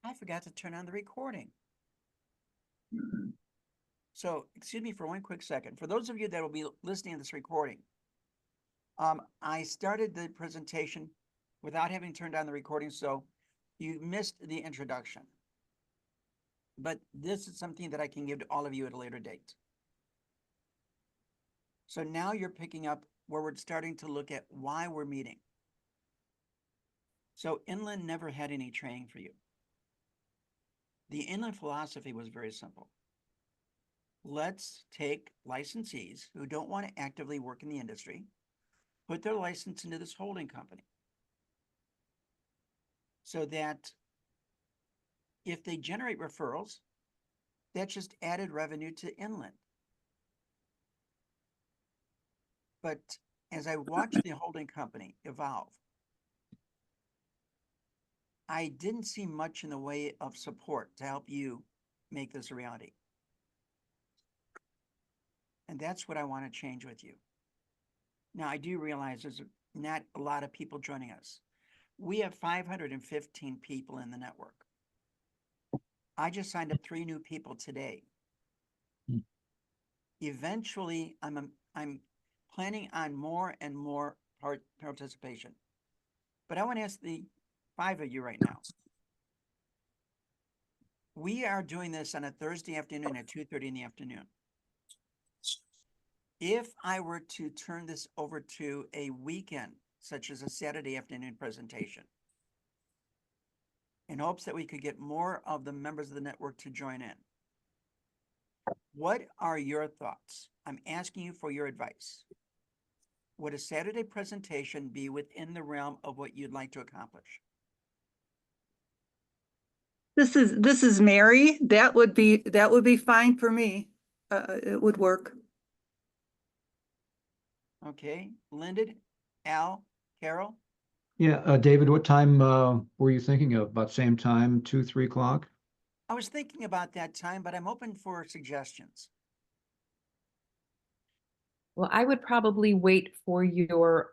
I forgot to turn on the recording. So, excuse me for one quick second. For those of you that will be listening to this recording, I started the presentation without having turned on the recording, so you missed the introduction. But this is something that I can give to all of you at a later date. So now you're picking up where we're starting to look at why we're meeting. So Inland never had any training for you. The Inland philosophy was very simple. Let's take licensees who don't want to actively work in the industry, put their license into this holding company, so that if they generate referrals, that's just added revenue to Inland. But as I watched the holding company evolve, I didn't see much in the way of support to help you make this a reality. And that's what I want to change with you. Now, I do realize there's not a lot of people joining us. We have 515 people in the network. I just signed up 3 new people today. Eventually, I'm planning on more and more participation. But I want to ask the 5 of you right now. We are doing this on a Thursday afternoon at 2:30 in the afternoon. If I were to turn this over to a weekend, such as a Saturday afternoon presentation, in hopes that we could get more of the members of the network to join in, what are your thoughts? I'm asking you for your advice. Would a Saturday presentation be within the realm of what you'd like to accomplish? This is Mary. That would be fine for me. It would work. Okay, Lyndon, Al, Carol? Yeah, David, what time were you thinking of? About same time, 2, 3 o'clock? I was thinking about that time, but I'm open for suggestions. Well, I would probably wait for your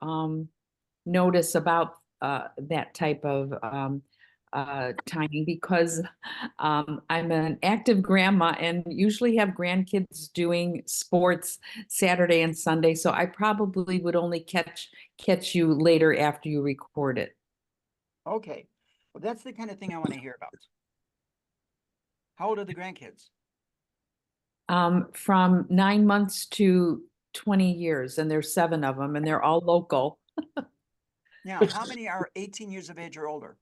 notice about that type of timing, because I'm an active grandma and usually have grandkids doing sports Saturday and Sunday. So I probably would only catch you later after you record it. Okay, well, that's the kind of thing I want to hear about. How old are the grandkids? From 9 months to 20 years, and there's 7 of them, and they're all local. Now, how many are 18 years of age or older?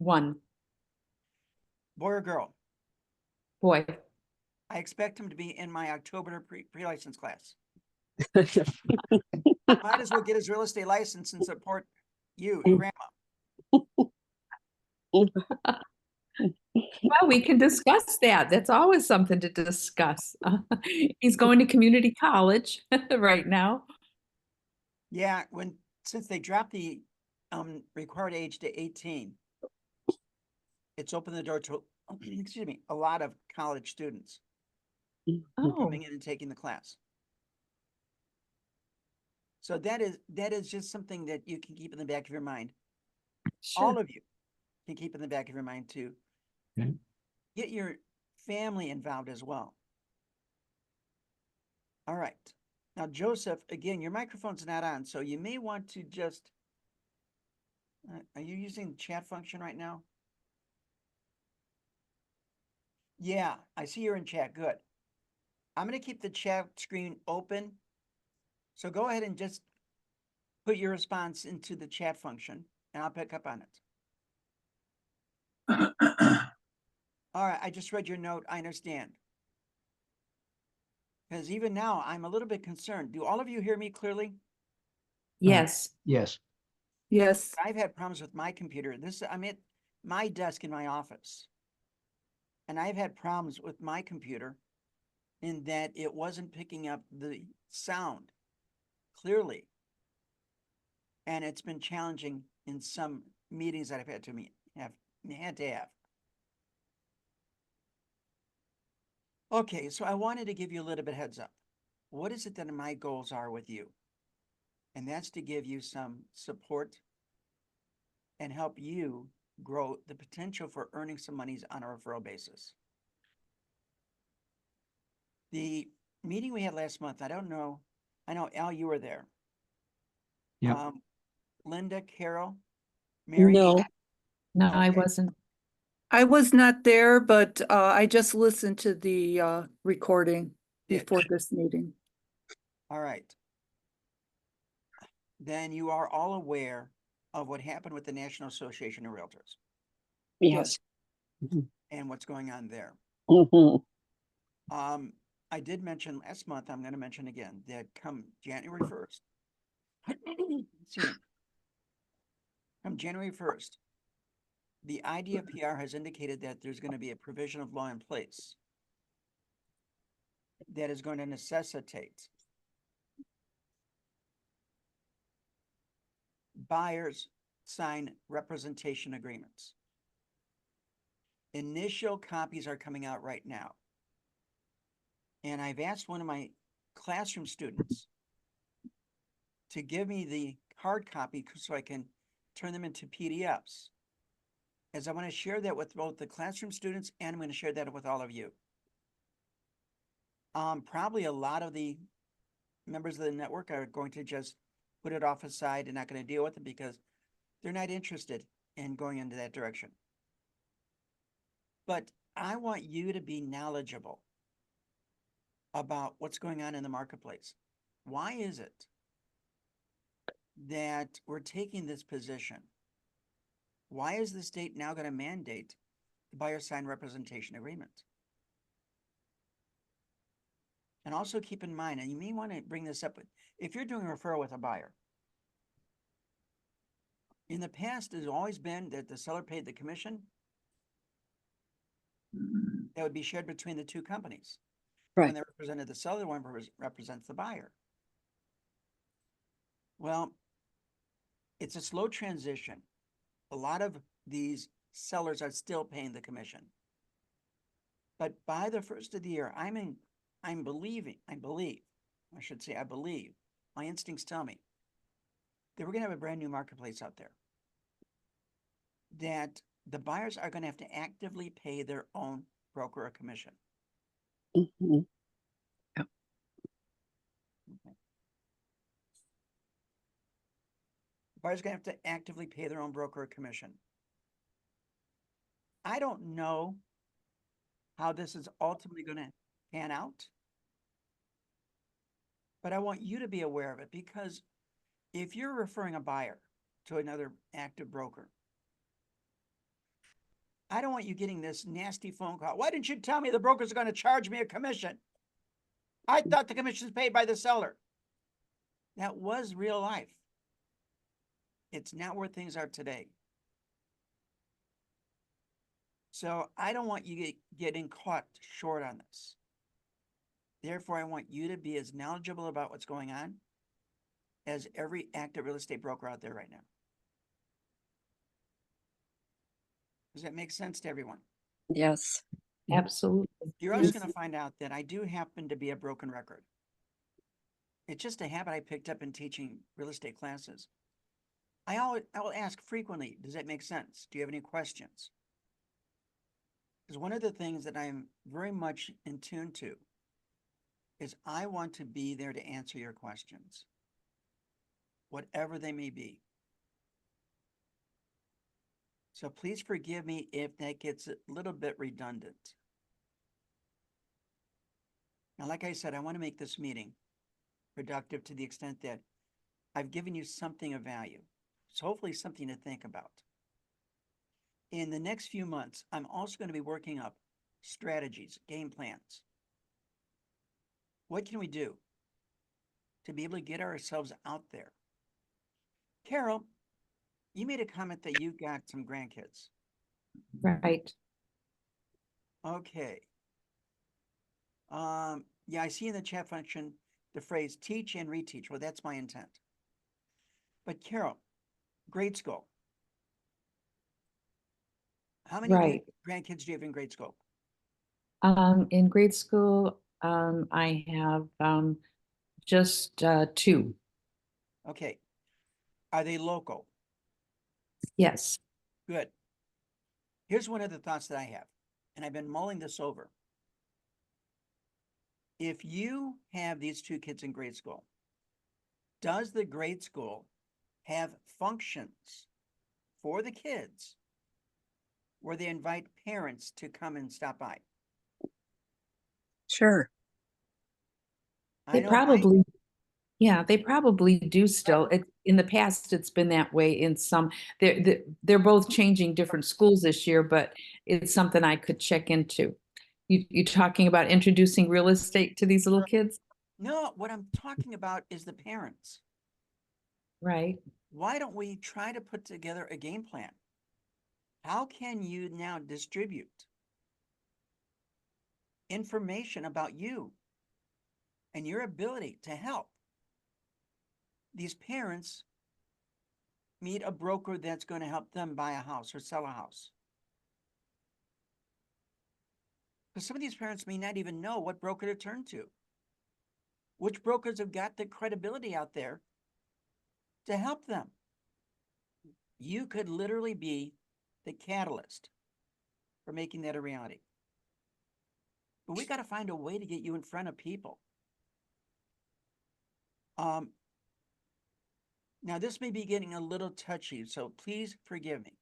1 Boy or girl? boy. I expect him to be in my October pre-license class. Might as well get his real estate license and support you, Grandma. Well, we can discuss that. That's always something to discuss. He's going to community college right now. Yeah, since they dropped the required age to 18, it's opened the door to excuse me, a lot of college students Oh, coming in and taking the class. So that is just something that you can keep in the back of your mind. All sure. of you can keep in the back of your mind to Okay. get your family involved as well. All right. Now, Joseph, again, your microphone's not on, so you may want to just, are you using the chat function right now? Yeah, I see you're in chat. Good. I'm going to keep the chat screen open. So go ahead and just put your response into the chat function, and I'll pick up on it. All right, I just read your note. I understand. Because even now, I'm a little bit concerned. Do all of you hear me clearly? Yes. Yes. Yes. I've had problems with my computer. I'm at my desk in my office. And I've had problems with my computer in that it wasn't picking up the sound clearly. And it's been challenging in some meetings that I've had to have. Okay, so I wanted to give you a little bit heads up. What is it that my goals are with you? And that's to give you some support and help you grow the potential for earning some monies on a referral basis. The meeting we had last month, I don't know, I know Al, you were there. Yeah. Linda, Carol, Mary? No, No, I Okay. wasn't. I was not there, but I just listened to the recording Did. before this meeting. All right. Then you are all aware of what happened with the National Association of Realtors yes. and what's going on there. Mhm. I did mention last month, I'm going to mention again, that come January 1st, excuse me, come January 1st, the IDFPR has indicated that there's going to be a provision of law in place that is going to necessitate buyers sign representation agreements. Initial copies are coming out right now. And I've asked one of my classroom students to give me the hard copy so I can turn them into PDFs. As I want to share that with both the classroom students and I'm going to share that with all of you. Probably a lot of the members of the network are going to just put it off aside and not going to deal with it because they're not interested in going into that direction. But I want you to be knowledgeable about what's going on in the marketplace. Why is it that we're taking this position? Why is the state now going to mandate the buyer sign representation agreement? And also keep in mind, and you may want to bring this up, if you're doing a referral with a buyer, in the past, there's always been that the seller paid the commission that would be shared between the two companies. When Right. they represented the seller, one represents the buyer. Well, it's a slow transition. A lot of these sellers are still paying the commission. But by the first of the year, I believe, my instincts tell me that we're going to have a brand new marketplace out there. That the buyers are going to have to actively pay their own broker a commission. Mhm. Okay. Buyers are going to have to actively pay their own broker a commission. I don't know how this is ultimately going to pan out, but I want you to be aware of it because if you're referring a buyer to another active broker, I don't want you getting this nasty phone call. Why didn't you tell me the brokers are going to charge me a commission? I thought the commission is paid by the seller. That was real life. It's not where things are today. So I don't want you getting caught short on this. Therefore, I want you to be as knowledgeable about what's going on as every active real estate broker out there right now. Does that make sense to everyone? Yes. Absolutely. You're also Yes. going to find out that I do happen to be a broken record. It's just a habit I picked up in teaching real estate classes. I will ask frequently, does that make sense? Do you have any questions? Because one of the things that I'm very much in tune to is I want to be there to answer your questions, whatever they may be. So please forgive me if that gets a little bit redundant. Now, like I said, I want to make this meeting productive to the extent that I've given you something of value. So hopefully something to think about. In the next few months, I'm also going to be working up strategies, game plans. What can we do to be able to get ourselves out there? Carol, you made a comment that you got some grandkids. Right. Okay. Yeah, I see in the chat function the phrase teach and reteach. Well, that's my intent. But Carol, grade school. How many Right. grandkids do you have in grade school? In grade school, I have just two. Okay. Are they local? Yes. Good. Here's one of the thoughts that I have, and I've been mulling this over. If you have these two kids in grade school, does the grade school have functions for the kids where they invite parents to come and stop by? Sure. I They know mine- probably, yeah, they probably do still. In the past, it's been that way in some, they're both changing different schools this year, but it's something I could check into. You talking about introducing real estate to these little kids? No, what I'm talking about is the parents. Right. Why don't we try to put together a game plan? How can you now distribute information about you and your ability to help these parents meet a broker that's going to help them buy a house or sell a house? Because some of these parents may not even know what broker to turn to. Which brokers have got the credibility out there to help them? You could literally be the catalyst for making that a reality. But we got to find a way to get you in front of people. Now this may be getting a little touchy, so please forgive me.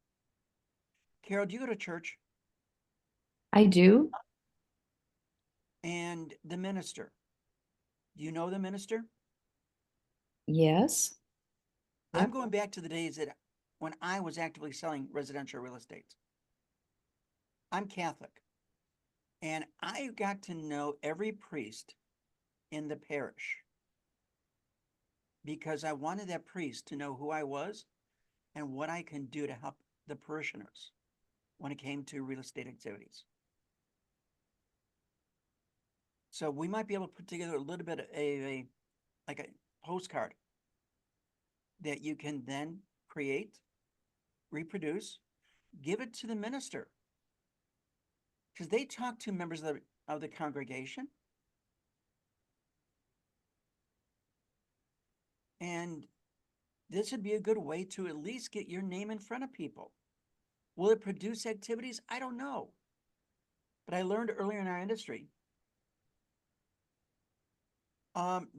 Carol, do you go to church? I do. And the minister, do you know the minister? Yes. I'm Yep. going back to the days that when I was actively selling residential real estate. I'm Catholic, and I got to know every priest in the parish because I wanted that priest to know who I was and what I can do to help the parishioners when it came to real estate activities. So we might be able to put together a little bit of like a postcard that you can then create, reproduce, give it to the minister. Because they talk to members of the congregation. And this would be a good way to at least get your name in front of people. Will it produce activities? I don't know. But I learned earlier in our industry.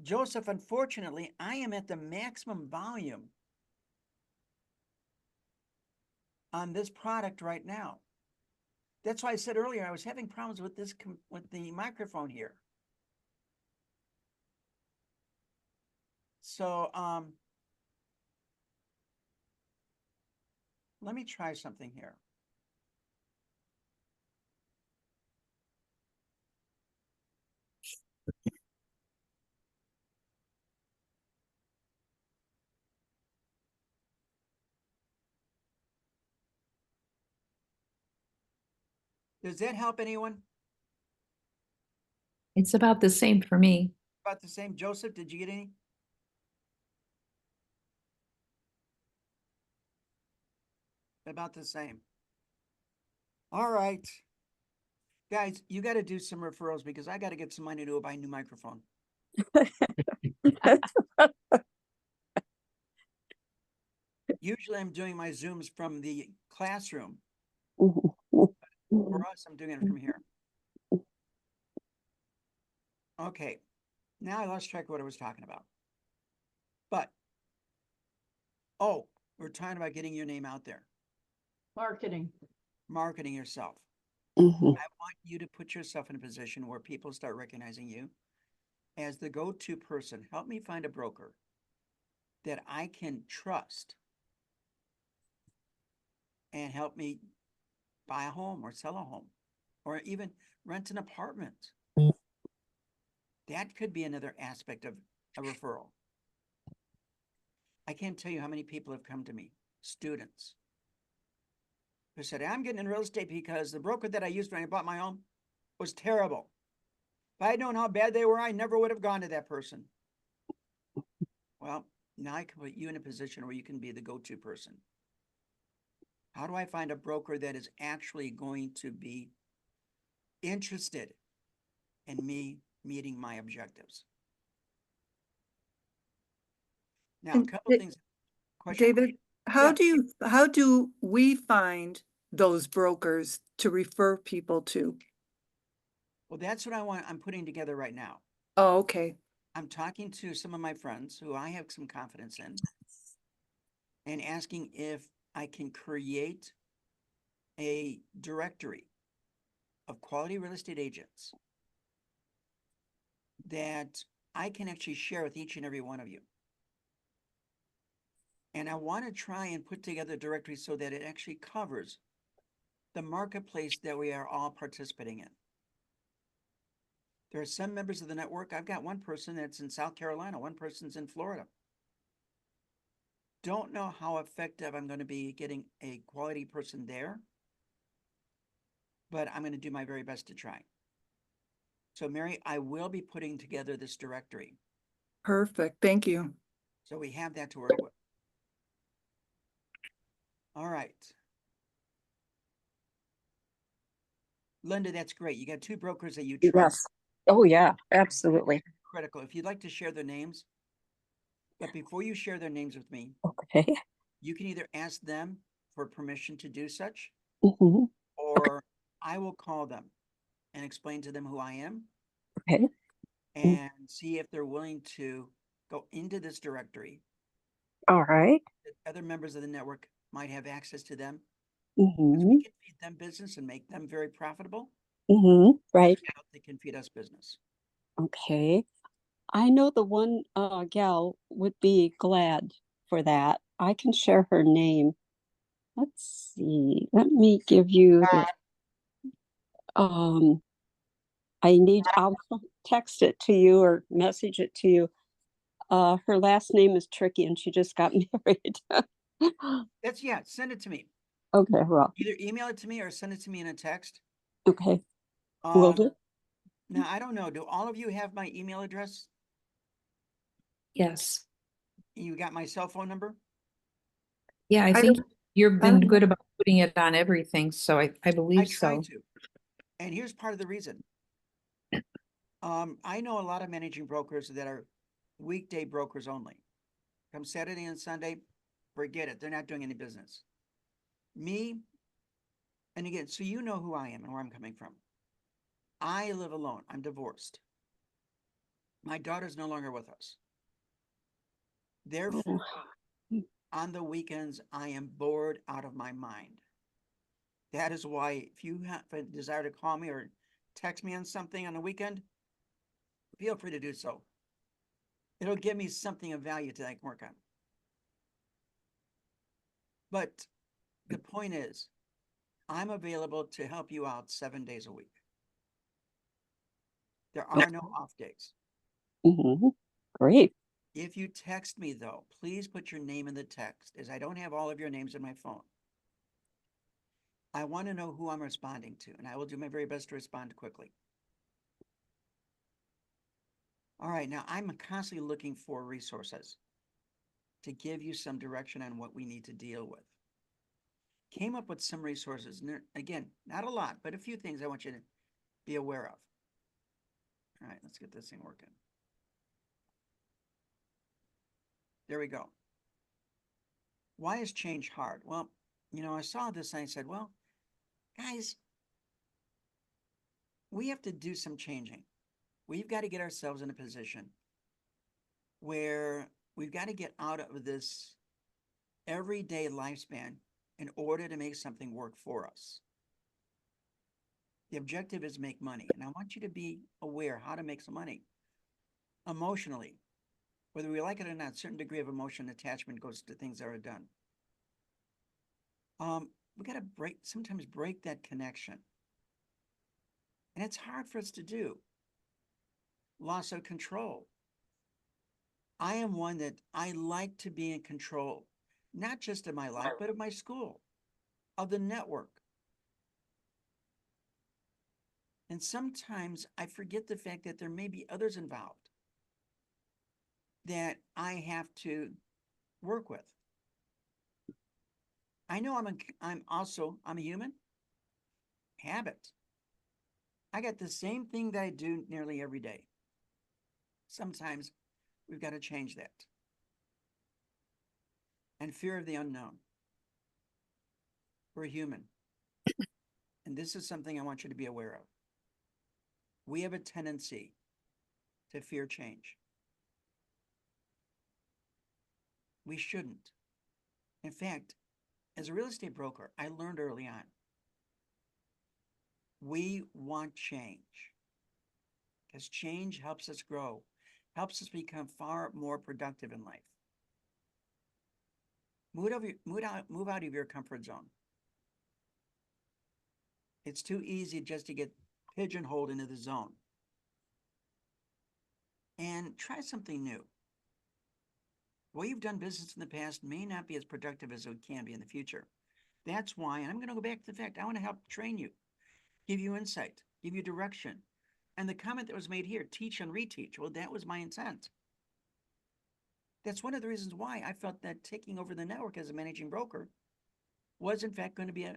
Joseph, unfortunately, I am at the maximum volume on this product right now. That's why I said earlier I was having problems with this with the microphone here. So let me try something here. Does that help anyone? It's about the same for me. About the same. Joseph, did you get any? About the same. All right. Guys, you got to do some referrals because I got to get some money to buy a new microphone. Usually I'm doing my Zooms from the classroom. For us, I'm doing it from here. Okay. Now I lost track of what I was talking about. But, oh, we're talking about getting your name out there, Marketing. marketing yourself. Mhm. I want you to put yourself in a position where people start recognizing you as the go-to person. Help me find a broker that I can trust and help me buy a home or sell a home or even rent an apartment. That could be another aspect of a referral. I can't tell you how many people have come to me, students, who said, I'm getting in real estate because the broker that I used when I bought my home was terrible. If I had known how bad they were, I never would have gone to that person. Well, now I can put you in a position where you can be the go-to person. How do I find a broker that is actually going to be interested in me meeting my objectives? Now, a And couple things. Question? David, how Yeah. do we find those brokers to refer people to? Well, that's what I'm putting together right now. Oh, okay. I'm talking to some of my friends who I have some confidence in and asking if I can create a directory of quality real estate agents that I can actually share with each and every one of you. And I want to try and put together a directory so that it actually covers the marketplace that we are all participating in. There are some members of the network. I've got one person that's in South Carolina, one person's in Florida. Don't know how effective I'm going to be getting a quality person there, but I'm going to do my very best to try. So Mary, I will be putting together this directory. Perfect. Thank you. So we have that to work with. All right. Linda, that's great. You got two brokers that you trust. Yes. Oh, yeah, absolutely. Critical. If you'd like to share their names, but before you share their names with me, Okay. you can either ask them for permission to do such, Hmm. or I will call them and explain to them who I am Okay. and see if they're willing to go into this directory. All right. That other members of the network might have access to them. Hmm. We can feed them business and make them very profitable. Hmm. Right. They can feed us business. Okay. I know the one gal would be glad for that. I can share her name. Let's see. Let me give you the um I'll text it to you or message it to you. Her last name is tricky and she just got married. Yeah, send it to me. Okay, well, Either email it to me or send it to me in a text. okay. Will do. Now, I don't know. Do all of you have my email address? Yes. You got my cell phone number? Yeah, I I think don't- you've I don't been good about putting it on everything, so I I believe try so. to. And here's part of the reason. I know a lot of managing brokers that are weekday brokers only. Come Saturday and Sunday, forget it. They're not doing any business. Me, and again, so you know who I am and where I'm coming from. I live alone. I'm divorced. My daughter's no longer with us. Therefore, on the weekends, I am bored out of my mind. That is why if you have a desire to call me or text me on something on the weekend, feel free to do so. It'll give me something of value that I can work on. But the point is, I'm available to help you out 7 days a week. There are no off days. Hmm. Great. If you text me though, please put your name in the text, as I don't have all of your names in my phone. I want to know who I'm responding to, and I will do my very best to respond quickly. All right, now I'm constantly looking for resources to give you some direction on what we need to deal with. Came up with some resources. Again, not a lot, but a few things I want you to be aware of. All right, let's get this thing working. There we go. Why is change hard? Well, I saw this and I said, well, guys, we have to do some changing. We've got to get ourselves in a position where we've got to get out of this everyday lifespan in order to make something work for us. The objective is make money. And I want you to be aware how to make some money emotionally. Whether we like it or not, a certain degree of emotion attachment goes to things that are done. We got to sometimes break that connection. And it's hard for us to do. Loss of control. I am one that I like to be in control, not just of my life, but of my school, of the network. And sometimes I forget the fact that there may be others involved that I have to work with. I know I'm a human. Habit. I got the same thing that I do nearly every day. Sometimes we've got to change that. And fear of the unknown. We're human. and this is something I want you to be aware of. We have a tendency to fear change. We shouldn't. In fact, as a real estate broker, I learned early on, we want change because change helps us grow, helps us become far more productive in life. Move out of your comfort zone. It's too easy just to get pigeonholed into the zone. And try something new. The way you've done business in the past may not be as productive as it can be in the future. That's why, and I'm going to go back to the fact, I want to help train you, give you insight, give you direction. And the comment that was made here, teach and reteach, well, that was my intent. That's one of the reasons why I felt that taking over the network as a managing broker was in fact going to be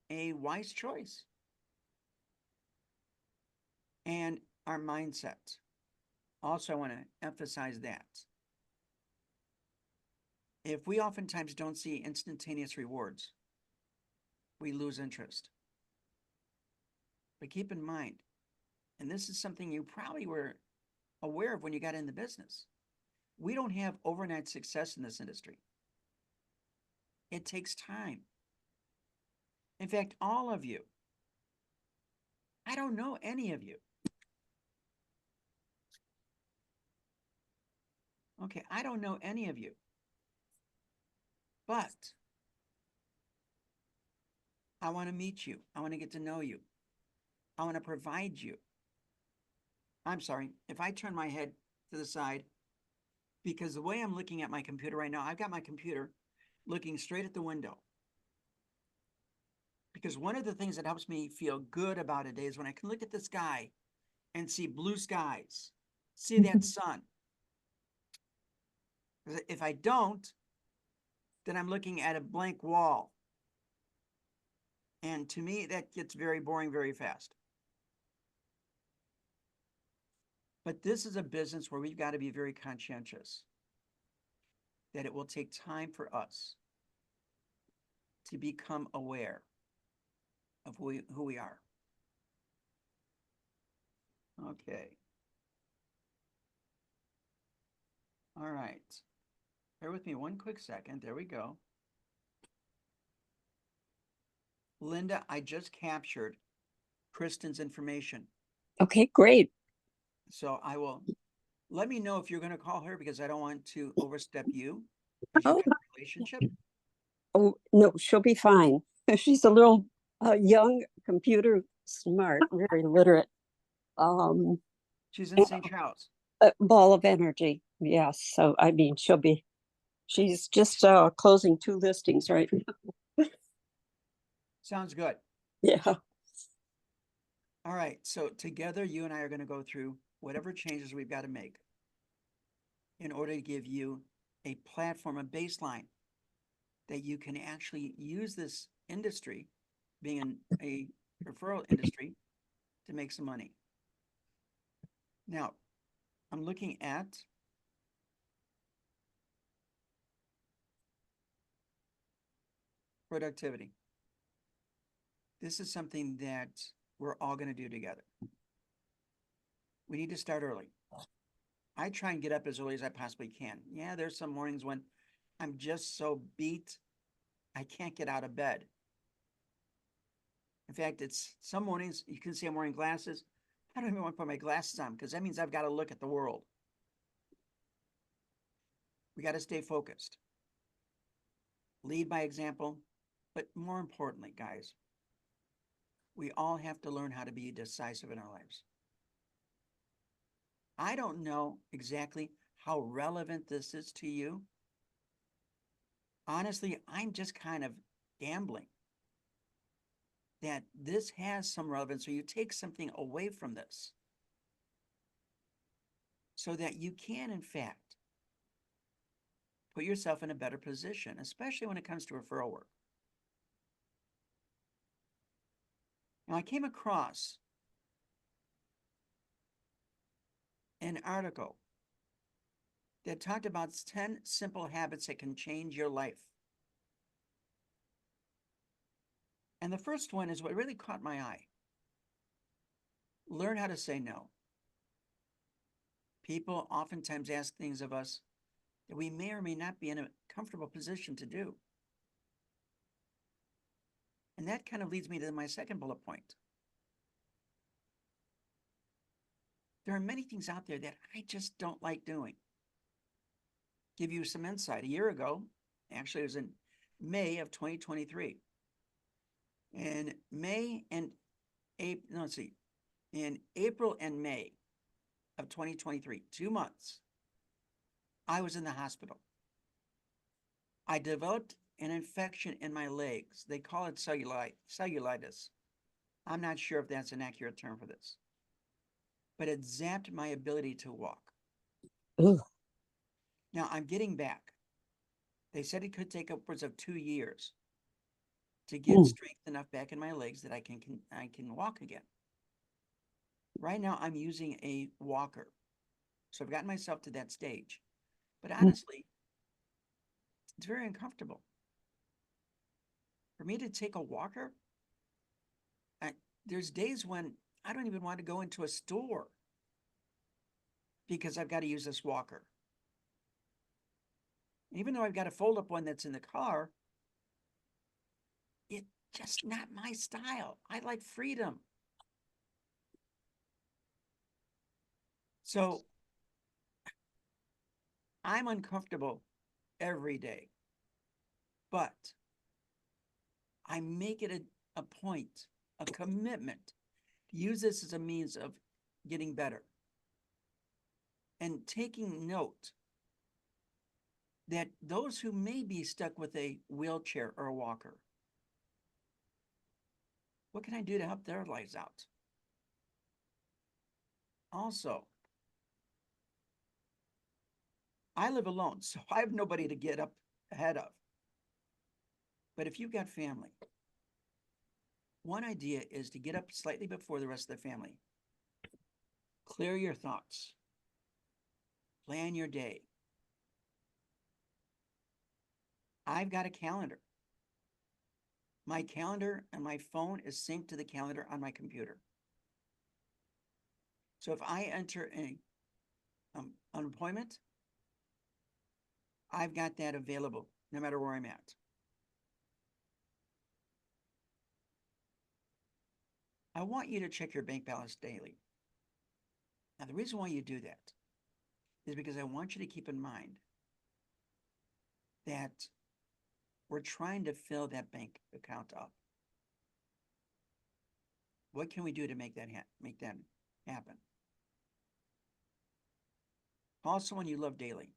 a wise choice. And our mindset. Also, I want to emphasize that. If we oftentimes don't see instantaneous rewards, we lose interest. But keep in mind, and this is something you probably were aware of when you got in the business, we don't have overnight success in this industry. It takes time. In fact, all of you, I don't know any of you. Okay, I don't know any of you. But I want to meet you. I want to get to know you. I want to provide you. I'm sorry, if I turn my head to the side, because the way I'm looking at my computer right now, I've got my computer looking straight at the window. Because one of the things that helps me feel good about a day is when I can look at the sky and see blue skies, see that sun. If I don't, then I'm looking at a blank wall. And to me, that gets very boring very fast. But this is a business where we've got to be very conscientious that it will take time for us to become aware of who we are. Okay. All right. Bear with me one quick second. There we go. Linda, I just captured Kristen's information. Okay, great. So I will, let me know if you're going to call her because I don't want to overstep you. Because you've Oh. got a relationship. Oh, no, she'll be fine. She's a little young, computer smart, very literate. She's in St. Charles. A ball of energy. Yes. So, I mean, she's just closing 2 listings right now. Sounds good. Yeah. All right. So together, you and I are going to go through whatever changes we've got to make in order to give you a platform, a baseline that you can actually use this industry, being in a referral industry, to make some money. Now, I'm looking at productivity. This is something that we're all going to do together. We need to start early. I try and get up as early as I possibly can. Yeah, there's some mornings when I'm just so beat, I can't get out of bed. In fact, it's some mornings, you can see I'm wearing glasses. I don't even want to put my glasses on because that means I've got to look at the world. We got to stay focused. Lead by example, but more importantly, guys, we all have to learn how to be decisive in our lives. I don't know exactly how relevant this is to you. Honestly, I'm just kind of gambling that this has some relevance, or you take something away from this so that you can, in fact, put yourself in a better position, especially when it comes to referral work. Now, I came across an article that talked about 10 simple habits that can change your life. And the first one is what really caught my eye. Learn how to say no. People oftentimes ask things of us that we may or may not be in a comfortable position to do. And that kind of leads me to my second bullet point. There are many things out there that I just don't like doing. Give you some insight. A year ago, actually it was in May of 2023. In May and April, no, let's see, in April and May of 2023, 2 months, I was in the hospital. I developed an infection in my legs. They call it cellulitis. I'm not sure if that's an accurate term for this, but it zapped my ability to walk. Ugh. Now I'm getting back. They said it could take upwards of 2 years to get strength enough back in my legs that I can walk again. Right now I'm using a walker. So I've gotten myself to that stage. But honestly, it's very uncomfortable. For me to take a walker, there's days when I don't even want to go into a store because I've got to use this walker. Even though I've got a fold-up one that's in the car, it's just not my style. I like freedom. So I'm uncomfortable every day, but I make it a point, a commitment to use this as a means of getting better and taking note that those who may be stuck with a wheelchair or a walker, what can I do to help their lives out? Also, I live alone, so I have nobody to get up ahead of. But if you've got family, one idea is to get up slightly before the rest of the family. Clear your thoughts. Plan your day. I've got a calendar. My calendar and my phone is synced to the calendar on my computer. So if I enter an appointment, I've got that available no matter where I'm at. I want you to check your bank balance daily. Now, the reason why you do that is because I want you to keep in mind that we're trying to fill that bank account up. What can we do to make that happen? Call someone you love daily.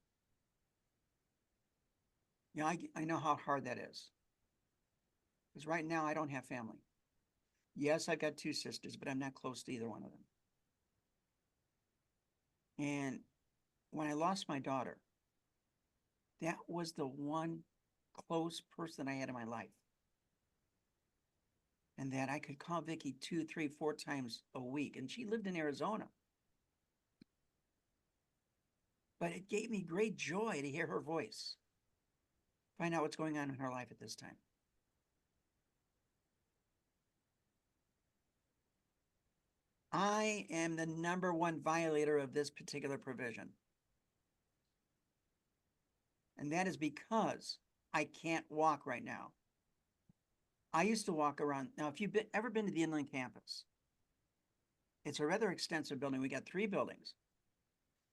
You know, I know how hard that is. Because right now I don't have family. Yes, I've got 2 sisters, but I'm not close to either one of them. And when I lost my daughter, that was the one close person I had in my life. And that I could call Vicky 2, 3, 4 times a week. And she lived in Arizona. But it gave me great joy to hear her voice. Find out what's going on in her life at this time. I am the #1 violator of this particular provision. And that is because I can't walk right now. I used to walk around. Now, if you've ever been to the Inland Campus, it's a rather extensive building. We got 3 buildings.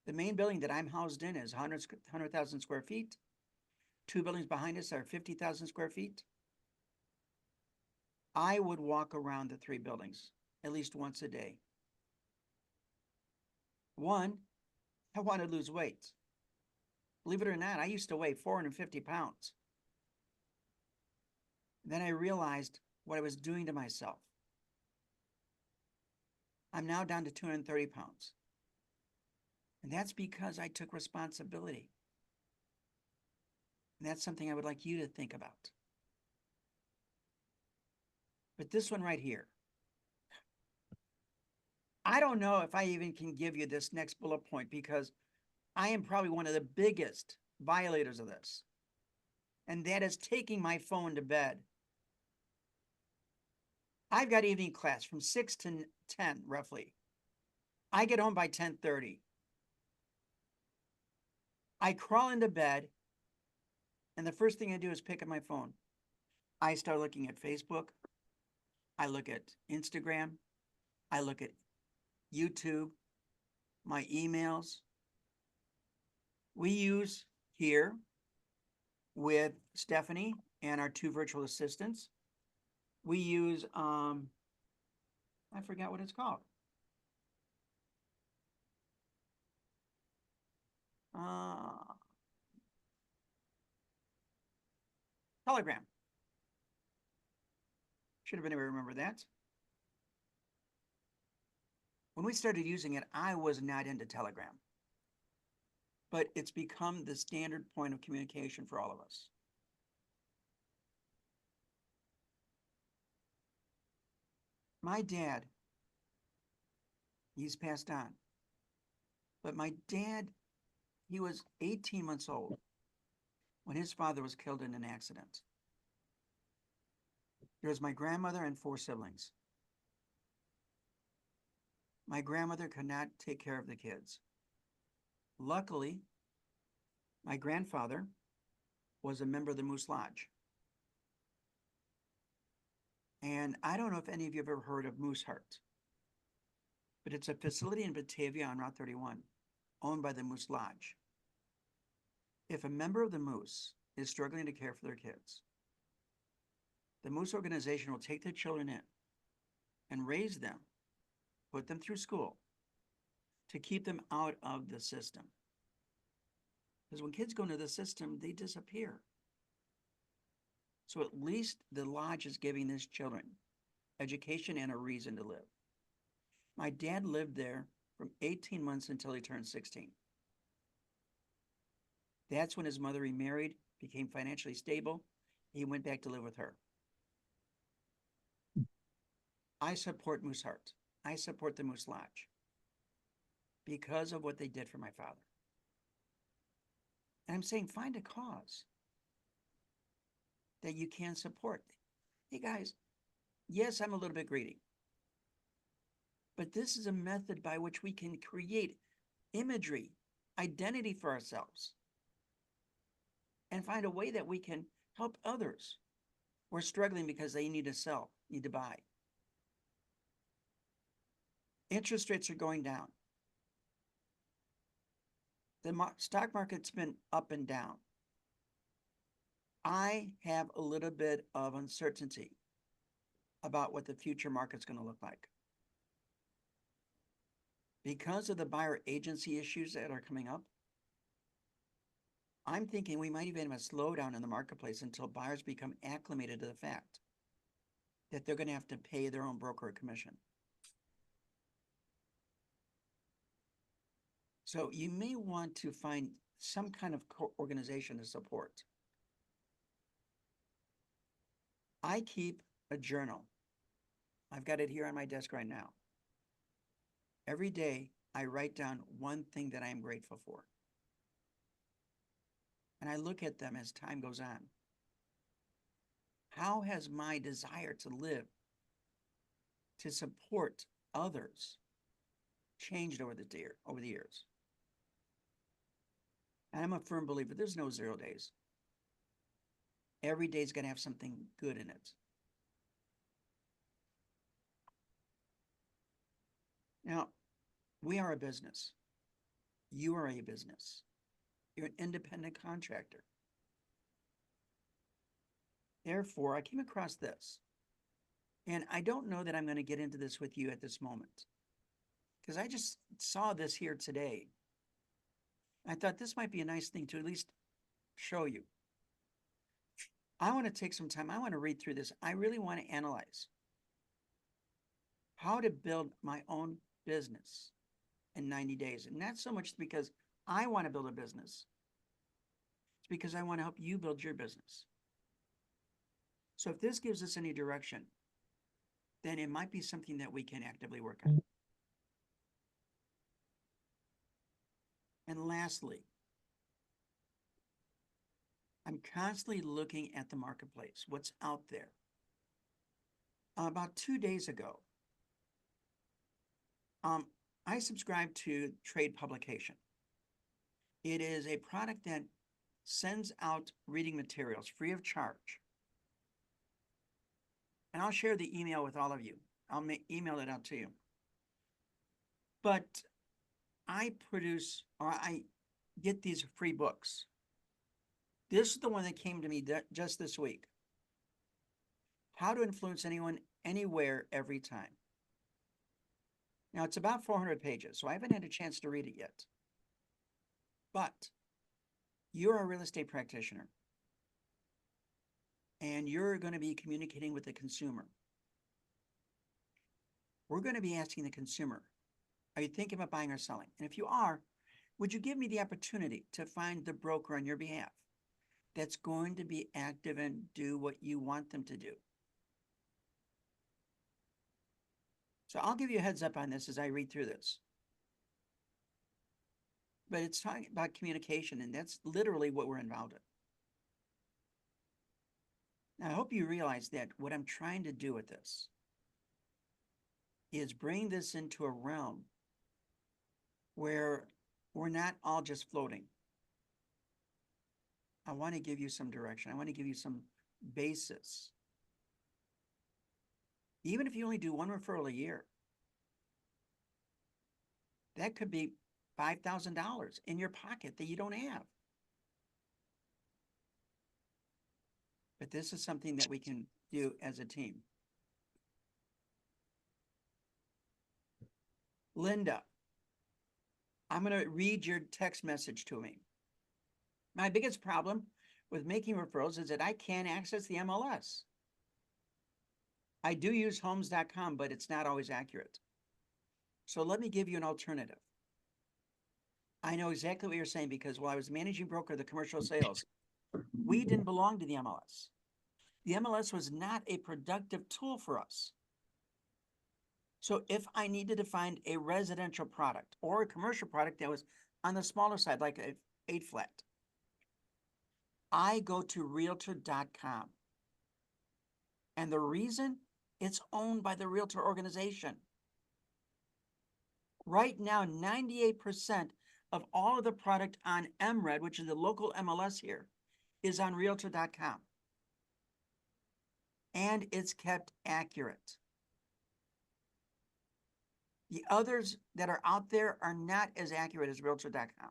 The main building that I'm housed in is 100,000 square feet. 2 buildings behind us are 50,000 square feet. I would walk around the 3 buildings at least once a day. One, I want to lose weight. Believe it or not, I used to weigh 450 pounds. Then I realized what I was doing to myself. I'm now down to 230 pounds. And that's because I took responsibility. And that's something I would like you to think about. But this one right here, I don't know if I even can give you this next bullet point because I am probably one of the biggest violators of this. And that is taking my phone to bed. I've got evening class from 6 to 10 roughly. I get home by 10:30. I crawl into bed, and the first thing I do is pick up my phone. I start looking at Facebook. I look at Instagram. I look at YouTube, my emails. We use here with Stephanie and our 2 virtual assistants. We use, I forgot what it's called. Telegram. Should have been able to remember that. When we started using it, I was not into Telegram, but it's become the standard point of communication for all of us. My dad, he's passed on, but my dad, he was 18 months old when his father was killed in an accident. There was my grandmother and 4 siblings. My grandmother could not take care of the kids. Luckily, my grandfather was a member of the Moose Lodge. And I don't know if any of you have ever heard of Moose Heart, but it's a facility in Batavia on Route 31 owned by the Moose Lodge. If a member of the Moose is struggling to care for their kids, the Moose organization will take their children in and raise them, put them through school to keep them out of the system. Because when kids go into the system, they disappear. So at least the lodge is giving these children education and a reason to live. My dad lived there from 18 months until he turned 16. That's when his mother remarried, became financially stable. He went back to live with her. I support Moose Heart. I support the Moose Lodge because of what they did for my father. And I'm saying find a cause that you can support. Hey guys, yes, I'm a little bit greedy, but this is a method by which we can create imagery, identity for ourselves, and find a way that we can help others who are struggling because they need to sell, need to buy. Interest rates are going down. The stock market's been up and down. I have a little bit of uncertainty about what the future market's going to look like. Because of the buyer agency issues that are coming up, I'm thinking we might even have a slowdown in the marketplace until buyers become acclimated to the fact that they're going to have to pay their own broker a commission. So you may want to find some kind of organization to support. I keep a journal. I've got it here on my desk right now. Every day, I write down one thing that I am grateful for. And I look at them as time goes on. How has my desire to live, to support others, changed over the years? And I'm a firm believer there's no 0 days. Every day's going to have something good in it. Now, we are a business. You are a business. You're an independent contractor. Therefore, I came across this. And I don't know that I'm going to get into this with you at this moment, because I just saw this here today. I thought this might be a nice thing to at least show you. I want to take some time. I want to read through this. I really want to analyze how to build my own business in 90 days. And not so much because I want to build a business. It's because I want to help you build your business. So if this gives us any direction, then it might be something that we can actively work on. And lastly, I'm constantly looking at the marketplace, what's out there. about 2 days ago, I subscribe to Trade Publication. It is a product that sends out reading materials free of charge. And I'll share the email with all of you. I'll email it out to you. But I produce, or I get these free books. This is the one that came to me just this week. How to Influence Anyone, Anywhere, Every Time. Now, it's about 400 pages, so I haven't had a chance to read it yet. But you're a real estate practitioner, and you're going to be communicating with the consumer. We're going to be asking the consumer, are you thinking about buying or selling? And if you are, would you give me the opportunity to find the broker on your behalf that's going to be active and do what you want them to do? So I'll give you a heads up on this as I read through this. But it's talking about communication, and that's literally what we're involved in. Now, I hope you realize that what I'm trying to do with this is bring this into a realm where we're not all just floating. I want to give you some direction. I want to give you some basis. Even if you only do one referral a year, that could be $5,000 in your pocket that you don't have. But this is something that we can do as a team. Linda, I'm going to read your text message to me. My biggest problem with making referrals is that I can't access the MLS. I do use homes.com, but it's not always accurate. So let me give you an alternative. I know exactly what you're saying, because while I was managing broker of the commercial sales, we didn't belong to the MLS. The MLS was not a productive tool for us. So if I needed to find a residential product or a commercial product that was on the smaller side, like a 8-flat, I go to realtor.com. And the reason, it's owned by the realtor organization. Right now, 98% of all of the product on MRED, which is the local MLS here, is on realtor.com. And it's kept accurate. The others that are out there are not as accurate as realtor.com.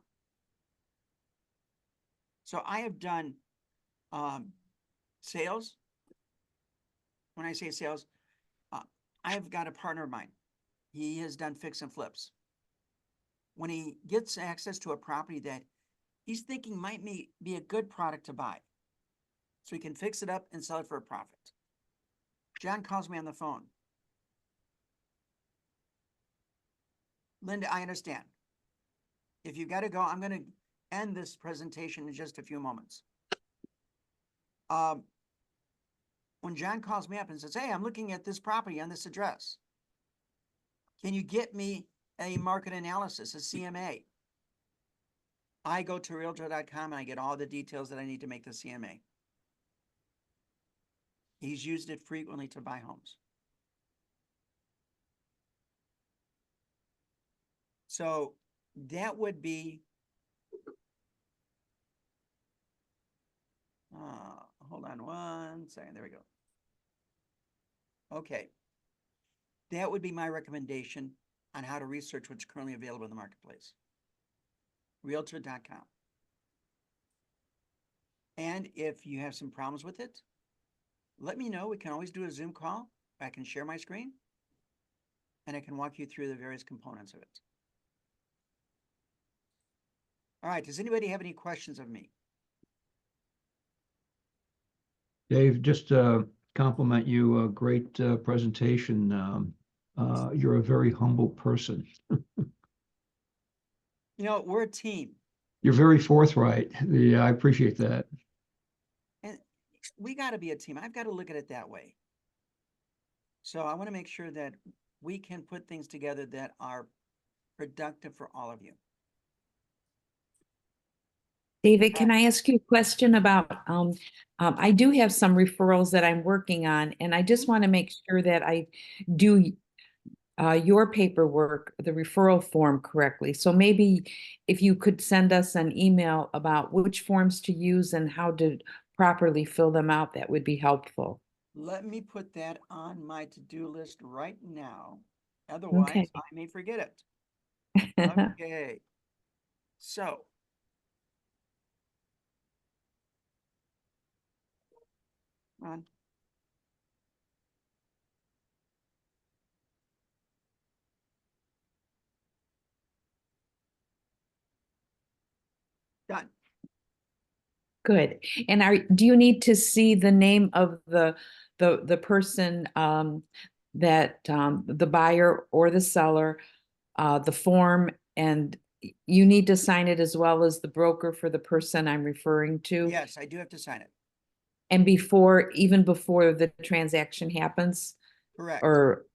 So I have done sales. When I say sales, I have got a partner of mine. He has done fix and flips. When he gets access to a property that he's thinking might be a good product to buy, so he can fix it up and sell it for a profit, John calls me on the phone. Linda, I understand. If you got to go, I'm going to end this presentation in just a few moments. When John calls me up and says, hey, I'm looking at this property on this address, can you get me a market analysis, a CMA? I go to realtor.com and I get all the details that I need to make the CMA. He's used it frequently to buy homes. So that would be, hold on one second, there we go. Okay. That would be my recommendation on how to research what's currently available in the marketplace. Realtor.com. And if you have some problems with it, let me know. We can always do a Zoom call. I can share my screen and I can walk you through the various components of it. All right. Does anybody have any questions of me? Dave, just compliment you. A great presentation. You're a very humble person. You know, we're a team. You're very forthright. I appreciate that. And we got to be a team. I've got to look at it that way. So I want to make sure that we can put things together that are productive for all of you. David, can I ask you a question about, I do have some referrals that I'm working on, and I just want to make sure that I do your paperwork, the referral form correctly. So maybe if you could send us an email about which forms to use and how to properly fill them out, that would be helpful. Let me put that on my to-do list right now. Otherwise, I may forget it. Okay. So. On. Done. Good. And do you need to see the name of the person, that, the buyer or the seller, the form, and you need to sign it as well as the broker for the person I'm referring to? Yes, I do have to sign it. And even before the transaction happens? Correct. Or,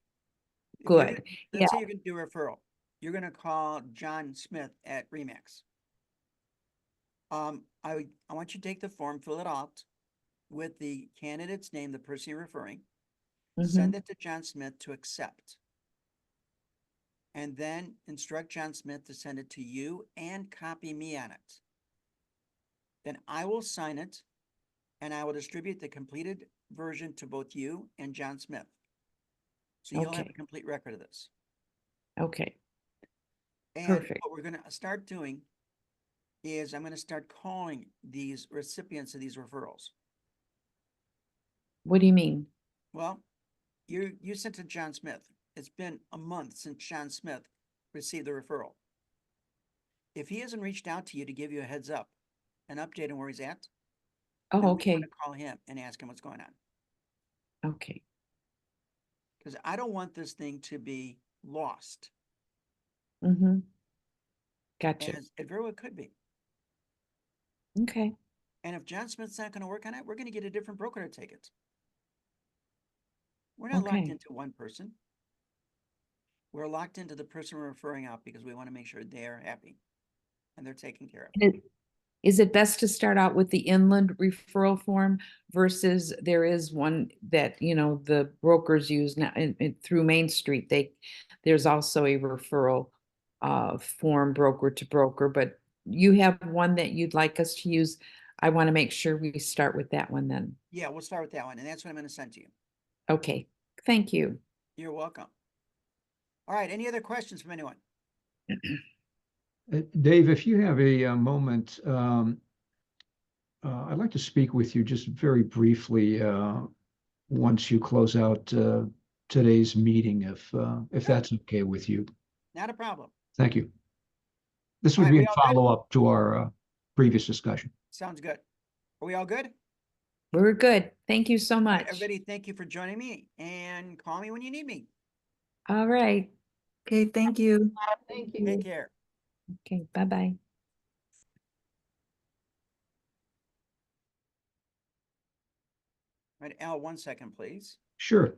If you're good. Let's say you're gonna do a referral. You're gonna call John Smith at Remax. I want you to take the form, fill it out with the candidate's name, the person you're referring, send it to John Smith to accept. And then instruct John Smith to send it to you and copy me on it. Then I will sign it and I will distribute the completed version to both you and John Smith. So you'll have Okay. a complete record of this. Okay. And Perfect. what we're gonna start doing is I'm gonna start calling these recipients of these referrals. What do you mean? Well, you sent to John Smith. It's been a month since John Smith received the referral. If he hasn't reached out to you to give you a heads up, an update on where he's at, Oh, then we okay. want to call him and ask him what's going on. Okay. Because I don't want this thing to be lost, Gotcha. as it very well could be. Okay. And if John Smith's not going to work on it, we're going to get a different broker to take it. We're not locked Okay. into one person. We're locked into the person we're referring out because we want to make sure they're happy and they're taken care of. Is it best to start out with the inland referral form versus there is one that, the brokers use now through Main Street? There's also a referral form, broker to broker, but you have one that you'd like us to use. I want to make sure we start with that one then. Yeah, we'll start with that one, and that's what I'm going to send to you. Okay, thank you. You're welcome. All right, any other questions from anyone? Dave, if you have a moment, I'd like to speak with you just very briefly once you close out today's meeting, if that's okay with you. Not a problem. Thank you. This All would right, be we a all good? follow-up to our previous discussion. Sounds good. Are we all good? We're good. Thank you so All right, much. everybody, thank you for joining me, and call me when you need me. All right. Okay, thank you. Take care. Okay, bye-bye. All right, Al, 1 second, please. Sure.